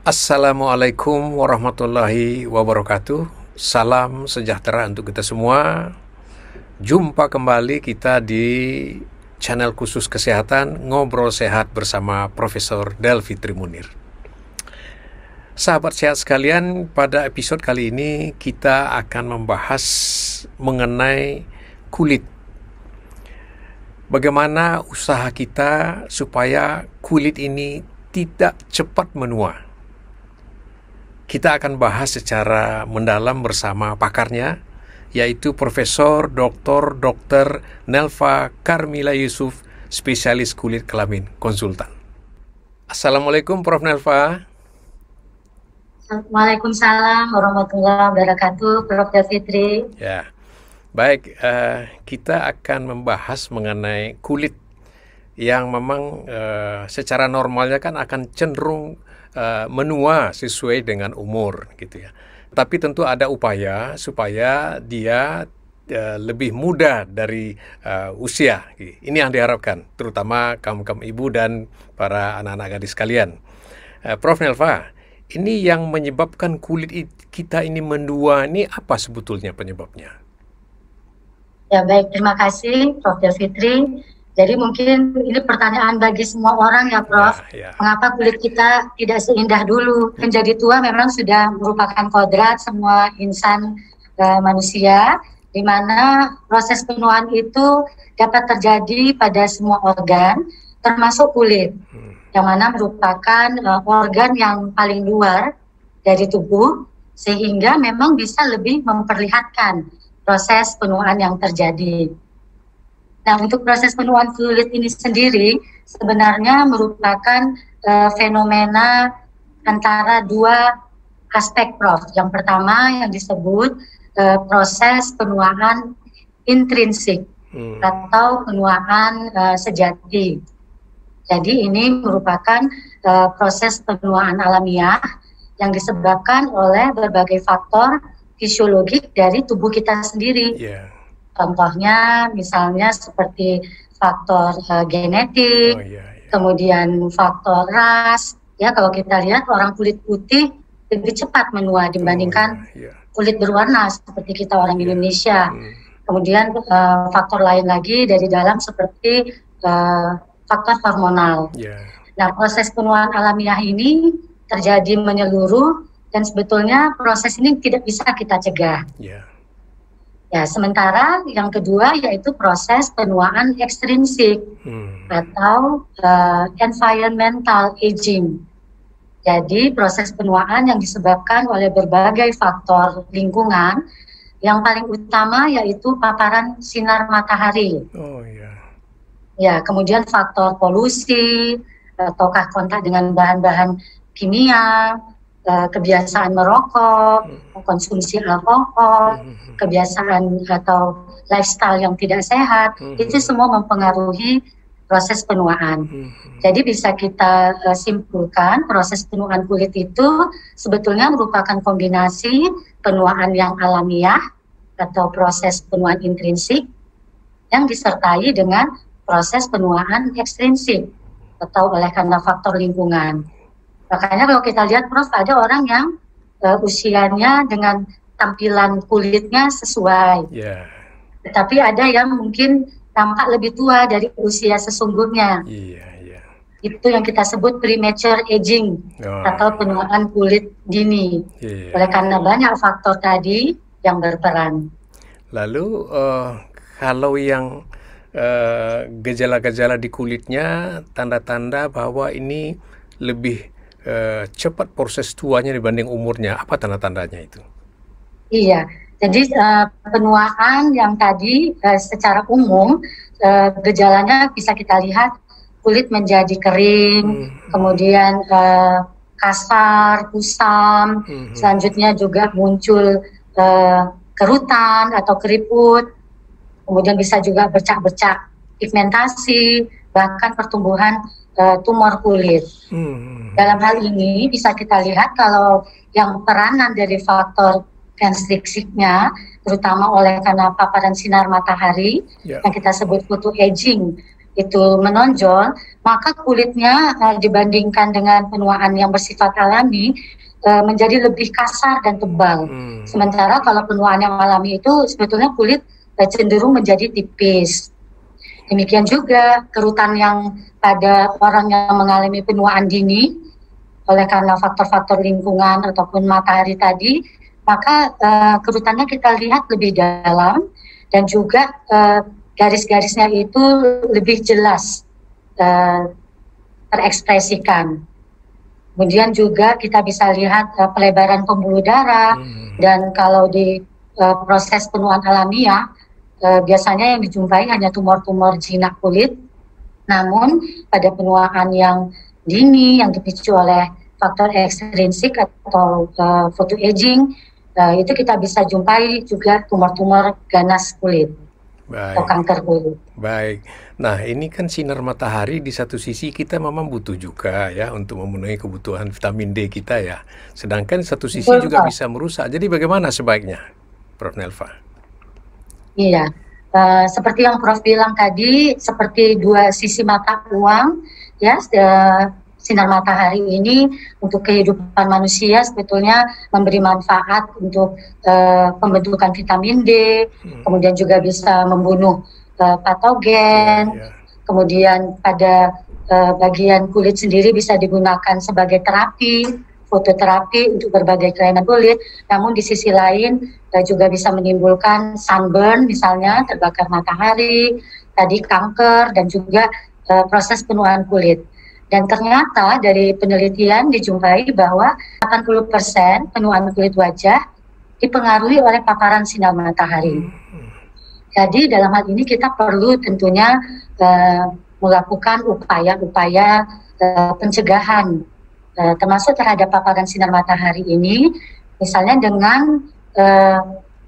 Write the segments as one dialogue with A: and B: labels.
A: Assalamualaikum warahmatullahi wabarakatuh. Salam sejahtera untuk kita semua. Jumpa kembali kita di channel khusus kesehatan Ngobrol Sehat bersama Profesor Delvi Trimunir. Sahabat sehat sekalian, pada episode kali ini kita akan membahas mengenai kulit. Bagaimana usaha kita supaya kulit ini tidak cepat menua. Kita akan bahas secara mendalam bersama pakarnya, yaitu Profesor Dr. Nelva Karmila Yusuf, spesialis kulit kelamin konsultan. Assalamualaikum Prof. Nelva.
B: Waalaikumsalam warahmatullahi wabarakatuh, Prof. Fitri.
A: Ya, baik. Kita akan membahas mengenai kulit yang memang secara normalnya kan akan cenderung menua sesuai dengan umur, gitu ya. Tapi tentu ada upaya supaya dia lebih muda dari usia. Ini yang diharapkan, terutama kaum-kaum ibu dan para anak-anak gadis sekalian. Prof. Nelva, ini yang menyebabkan kulit kita ini mendua, ini apa sebetulnya penyebabnya?
B: Ya baik, terima kasih Prof. Fitri. Jadi mungkin ini pertanyaan bagi semua orang ya Prof. Mengapa kulit kita tidak seindah dulu? Menjadi tua memang sudah merupakan kodrat semua insan manusia, di mana proses penuaan itu dapat terjadi pada semua organ, termasuk kulit, yang mana merupakan organ yang paling luar dari tubuh, sehingga memang bisa lebih memperlihatkan proses penuaan yang terjadi. Nah, untuk proses penuaan kulit ini sendiri sebenarnya merupakan fenomena antara dua aspek, Prof. Yang pertama yang disebut proses penuaan intrinsik atau penuaan sejati. Jadi ini merupakan proses penuaan alamiah yang disebabkan oleh berbagai faktor fisiologik dari tubuh kita sendiri. Contohnya misalnya seperti faktor genetik, kemudian faktor ras. Ya, kalau kita lihat orang kulit putih lebih cepat menua dibandingkan kulit berwarna seperti kita orang Indonesia. Kemudian faktor lain lagi dari dalam seperti faktor hormonal. Nah, proses penuaan alamiah ini terjadi menyeluruh dan sebetulnya proses ini tidak bisa kita cegah. Ya, sementara yang kedua yaitu proses penuaan ekstrinsik atau environmental aging. Jadi proses penuaan yang disebabkan oleh berbagai faktor lingkungan, yang paling utama yaitu paparan sinar matahari. Ya, kemudian faktor polusi, ataukah kontak dengan bahan-bahan kimia, kebiasaan merokok, konsumsi alkohol, kebiasaan atau lifestyle yang tidak sehat, itu semua mempengaruhi proses penuaan. Jadi bisa kita simpulkan proses penuaan kulit itu sebetulnya merupakan kombinasi penuaan yang alamiah atau proses penuaan intrinsik yang disertai dengan proses penuaan ekstrinsik atau oleh karena faktor lingkungan. Makanya kalau kita lihat Prof, ada orang yang usianya dengan tampilan kulitnya sesuai. Tetapi ada yang mungkin tampak lebih tua dari usia sesungguhnya. Itu yang kita sebut premature aging atau penuaan kulit dini. Oleh karena banyak faktor tadi yang berperan.
A: Lalu kalau yang gejala-gejala di kulitnya, tanda-tanda bahwa ini lebih cepat proses tuanya dibanding umurnya, apa tanda-tandanya itu?
B: Iya, jadi penuaan yang tadi secara umum gejalanya bisa kita lihat kulit menjadi kering, kemudian kasar, kusam, selanjutnya juga muncul kerutan atau keriput, kemudian bisa juga bercak-bercak pigmentasi, bahkan pertumbuhan tumor kulit. Dalam hal ini bisa kita lihat kalau yang peranan dari faktor konstriksiknya, terutama oleh karena paparan sinar matahari yang kita sebut photo aging itu menonjol, maka kulitnya dibandingkan dengan penuaan yang bersifat alami menjadi lebih kasar dan tebal. Sementara kalau penuaan yang alami itu sebetulnya kulit cenderung menjadi tipis. Demikian juga kerutan yang pada orang yang mengalami penuaan dini oleh karena faktor-faktor lingkungan ataupun matahari tadi, maka kerutannya kita lihat lebih dalam dan juga garis-garisnya itu lebih jelas terekspresikan. Kemudian juga kita bisa lihat pelebaran pembuluh darah dan kalau di proses penuaan alamiah biasanya yang dijumpai hanya tumor-tumor jinak kulit. Namun pada penuaan yang dini yang dipicu oleh faktor ekstrinsik atau photoaging itu kita bisa jumpai juga tumor-tumor ganas kulit.
A: Baik.
B: Atau kanker kulit.
A: Baik. Nah, ini kan sinar matahari di satu sisi kita memang butuh juga ya untuk memenuhi kebutuhan vitamin D kita ya. Sedangkan satu sisi
B: Betul,
A: juga
B: Pak.
A: bisa merusak. Jadi bagaimana sebaiknya, Prof. Nelva?
B: Iya, seperti yang Prof bilang tadi, seperti dua sisi mata uang, ya. Sinar matahari ini untuk kehidupan manusia sebetulnya memberi manfaat untuk pembentukan vitamin D, kemudian juga bisa membunuh patogen, kemudian pada bagian kulit sendiri bisa digunakan sebagai terapi, fototerapi untuk berbagai kelainan kulit. Namun di sisi lain juga bisa menimbulkan sunburn, misalnya terbakar matahari, tadi kanker dan juga proses penuaan kulit. Dan ternyata dari penelitian dijumpai bahwa 80% penuaan kulit wajah dipengaruhi oleh paparan sinar matahari. Jadi dalam hal ini kita perlu tentunya melakukan upaya-upaya pencegahan termasuk terhadap paparan sinar matahari ini, misalnya dengan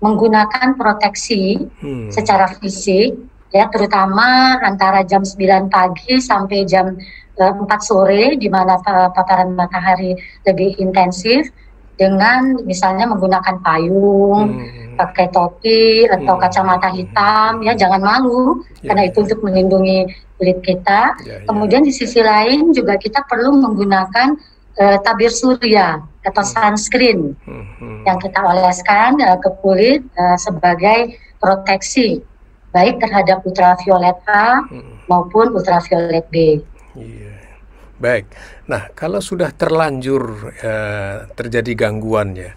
B: menggunakan proteksi secara fisik, ya, terutama antara jam 9 pagi sampai jam 4 sore, di mana paparan matahari lebih intensif, dengan misalnya menggunakan payung, pakai topi atau kacamata hitam, ya jangan malu, karena itu untuk melindungi kulit kita. Kemudian di sisi lain juga kita perlu menggunakan tabir surya atau sunscreen yang kita oleskan ke kulit sebagai proteksi, baik terhadap ultraviolet A maupun ultraviolet B.
A: Iya. Baik. Nah, kalau sudah terlanjur terjadi gangguannya,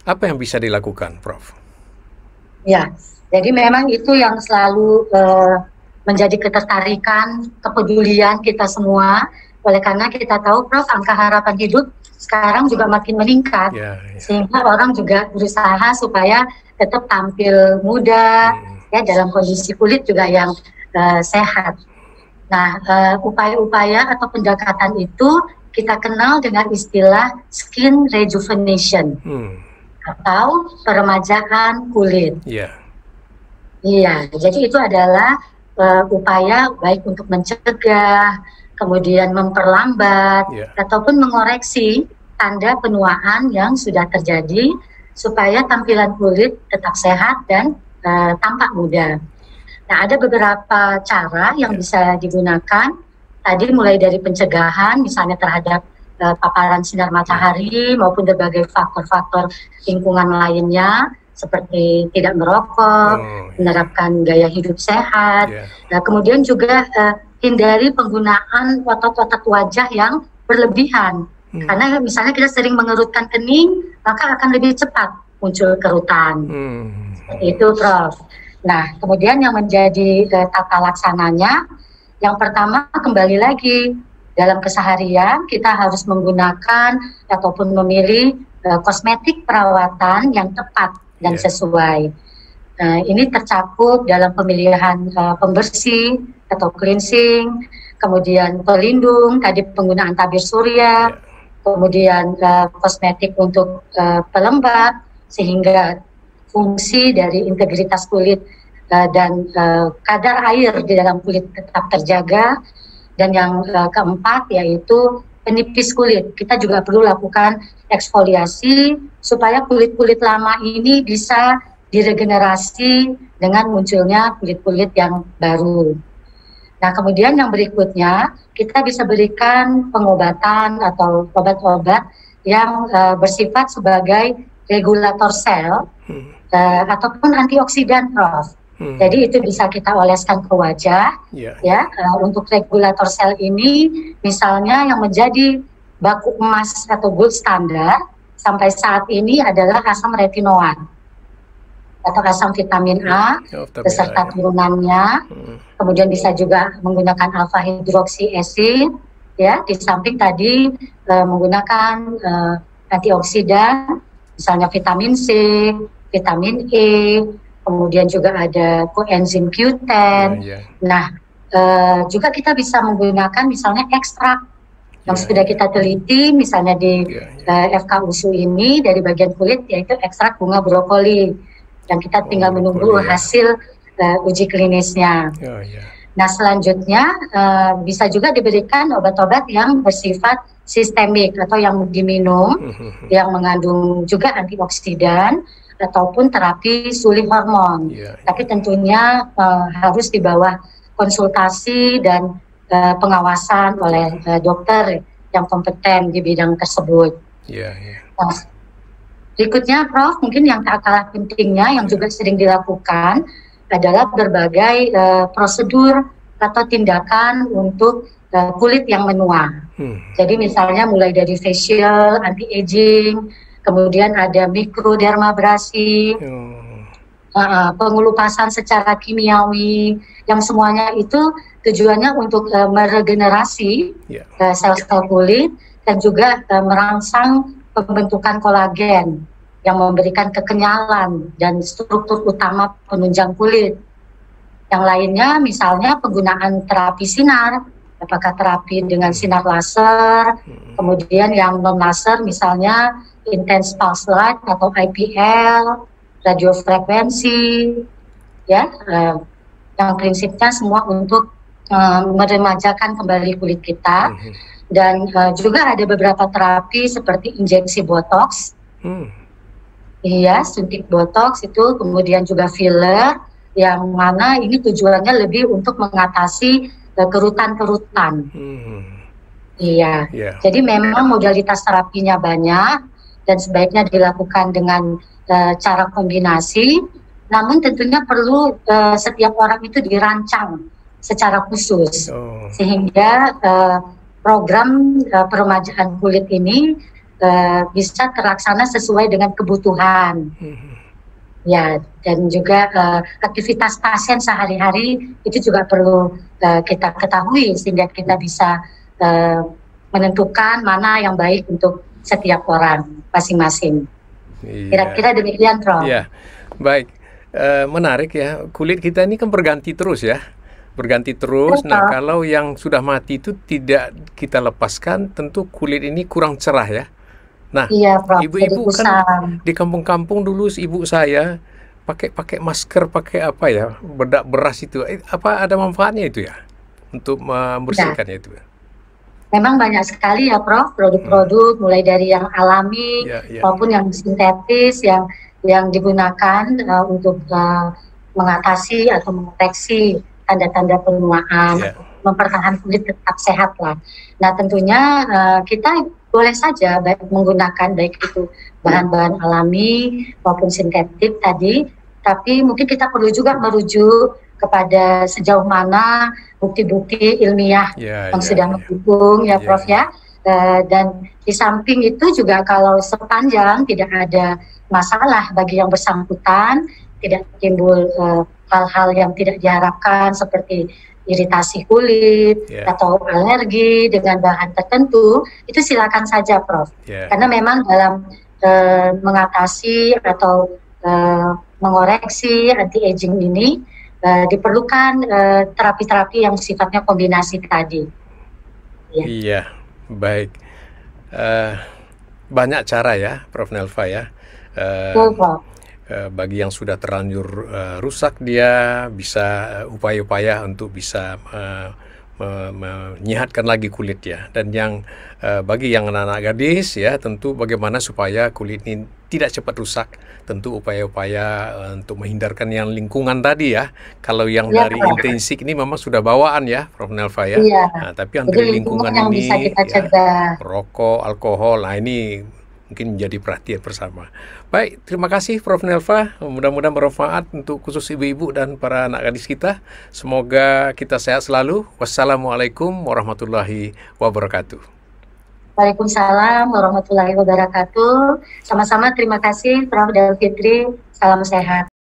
A: apa yang bisa dilakukan, Prof?
B: Ya, jadi memang itu yang selalu menjadi ketertarikan, kepedulian kita semua. Oleh karena kita tahu, Prof, angka harapan hidup sekarang juga makin meningkat, sehingga orang juga berusaha supaya tetap tampil muda, ya dalam kondisi kulit juga yang sehat. Nah, upaya-upaya atau pendekatan itu kita kenal dengan istilah skin rejuvenation atau peremajaan kulit. Iya, jadi itu adalah upaya baik untuk mencegah, kemudian memperlambat, ataupun mengoreksi tanda penuaan yang sudah terjadi supaya tampilan kulit tetap sehat dan tampak muda. Nah, ada beberapa cara yang bisa digunakan. Tadi mulai dari pencegahan, misalnya terhadap paparan sinar matahari maupun berbagai faktor-faktor lingkungan lainnya, seperti tidak merokok, menerapkan gaya hidup sehat. Nah, kemudian juga hindari penggunaan otot-otot wajah yang berlebihan. Karena misalnya kita sering mengerutkan kening, maka akan lebih cepat muncul kerutan. Seperti itu, Prof. Nah, kemudian yang menjadi tata laksananya, yang pertama kembali lagi dalam keseharian kita harus menggunakan ataupun memilih kosmetik perawatan yang tepat dan sesuai. Ini tercakup dalam pemilihan pembersih atau cleansing, kemudian pelindung, tadi penggunaan tabir surya, kemudian kosmetik untuk pelembab, sehingga fungsi dari integritas kulit dan kadar air di dalam kulit tetap terjaga. Dan yang keempat yaitu penipis kulit. Kita juga perlu lakukan eksfoliasi supaya kulit-kulit lama ini bisa diregenerasi dengan munculnya kulit-kulit yang baru. Nah, kemudian yang berikutnya, kita bisa berikan pengobatan atau obat-obat yang bersifat sebagai regulator sel ataupun antioksidan, Prof. Jadi itu bisa kita oleskan ke wajah, untuk regulator sel ini, misalnya yang menjadi baku emas atau gold standar sampai saat ini adalah asam retinoat atau asam vitamin A beserta turunannya. Kemudian bisa juga menggunakan alpha hidroksi acid, ya, di samping tadi menggunakan antioksidan, misalnya vitamin C, vitamin E, kemudian juga ada coenzim Q10. Nah, juga kita bisa menggunakan misalnya ekstrak yang sudah kita teliti, misalnya di FK USU ini dari bagian kulit, yaitu ekstrak bunga brokoli. Dan kita tinggal menunggu hasil uji klinisnya. Nah, selanjutnya bisa juga diberikan obat-obat yang bersifat sistemik atau yang diminum, yang mengandung juga antioksidan ataupun terapi sulih hormon. Tapi tentunya harus di bawah konsultasi dan pengawasan oleh dokter yang kompeten di bidang tersebut. Nah, berikutnya, Prof, mungkin yang tak kalah pentingnya yang juga sering dilakukan adalah berbagai prosedur atau tindakan untuk kulit yang menua. Jadi misalnya mulai dari facial, anti-aging, kemudian ada mikrodermabrasi, pengelupasan secara kimiawi, yang semuanya itu tujuannya untuk meregenerasi sel-sel kulit dan juga merangsang pembentukan kolagen yang memberikan kekenyalan dan struktur utama penunjang kulit. Yang lainnya misalnya penggunaan terapi sinar, apakah terapi dengan sinar laser, kemudian yang non laser misalnya intense pulse light atau IPL, radiofrekuensi, ya, yang prinsipnya semua untuk meremajakan kembali kulit kita. Dan juga ada beberapa terapi seperti injeksi botox, suntik botox itu, kemudian juga filler, yang mana ini tujuannya lebih untuk mengatasi kerutan-kerutan. Jadi memang modalitas terapinya banyak dan sebaiknya dilakukan dengan cara kombinasi, namun tentunya perlu setiap orang itu dirancang secara khusus sehingga program peremajaan kulit ini bisa terlaksana sesuai dengan kebutuhan. Ya, dan juga aktivitas pasien sehari-hari itu juga perlu kita ketahui sehingga kita bisa menentukan mana yang baik untuk setiap orang masing-masing. Kira-kira demikian, Prof.
A: Ya, baik. Menarik ya, kulit kita ini kan berganti terus ya. Berganti terus. Nah, kalau yang sudah mati itu tidak kita lepaskan, tentu kulit ini kurang cerah ya. Nah, ibu-ibu kan di kampung-kampung dulu, ibu saya pakai masker, pakai apa ya, bedak beras itu. Apa ada manfaatnya itu ya untuk membersihkannya itu?
B: Memang banyak sekali ya, Prof, produk-produk mulai dari yang alami maupun yang sintetis yang digunakan untuk mengatasi atau mendeteksi tanda-tanda penuaan, mempertahankan kulit tetap sehat lah. Nah, tentunya kita boleh saja menggunakan baik itu bahan-bahan alami maupun sintetik tadi, tapi mungkin kita perlu juga merujuk kepada sejauh mana bukti-bukti ilmiah yang sudah mendukung ya, Prof ya. Dan di samping itu juga kalau sepanjang tidak ada masalah bagi yang bersangkutan, tidak timbul hal-hal yang tidak diharapkan seperti iritasi kulit atau alergi dengan bahan tertentu, itu silakan saja, Prof. Karena memang dalam mengatasi atau mengoreksi anti-aging ini diperlukan terapi-terapi yang sifatnya kombinasi tadi.
A: Iya, baik. Banyak cara ya, Prof. Nelva ya. Bagi yang sudah terlanjur rusak, dia bisa upaya-upaya untuk bisa menyehatkan lagi kulit ya. Dan yang bagi yang anak-anak gadis ya, tentu bagaimana supaya kulit ini tidak cepat rusak. Tentu upaya-upaya untuk menghindarkan yang lingkungan tadi ya. Kalau yang dari intensik ini memang sudah bawaan ya, Prof. Nelva ya. Nah, tapi yang dari lingkungan
B: yang
A: ini
B: bisa kita cegah.
A: rokok, alkohol, nah ini mungkin menjadi perhatian bersama. Baik, terima kasih Prof. Nelva. Mudah-mudahan bermanfaat untuk khusus ibu-ibu dan para anak gadis kita. Semoga kita sehat selalu. Wassalamualaikum warahmatullahi wabarakatuh.
B: Waalaikumsalam warahmatullahi wabarakatuh. Sama-sama terima kasih Prof. Del Fitri. Salam sehat.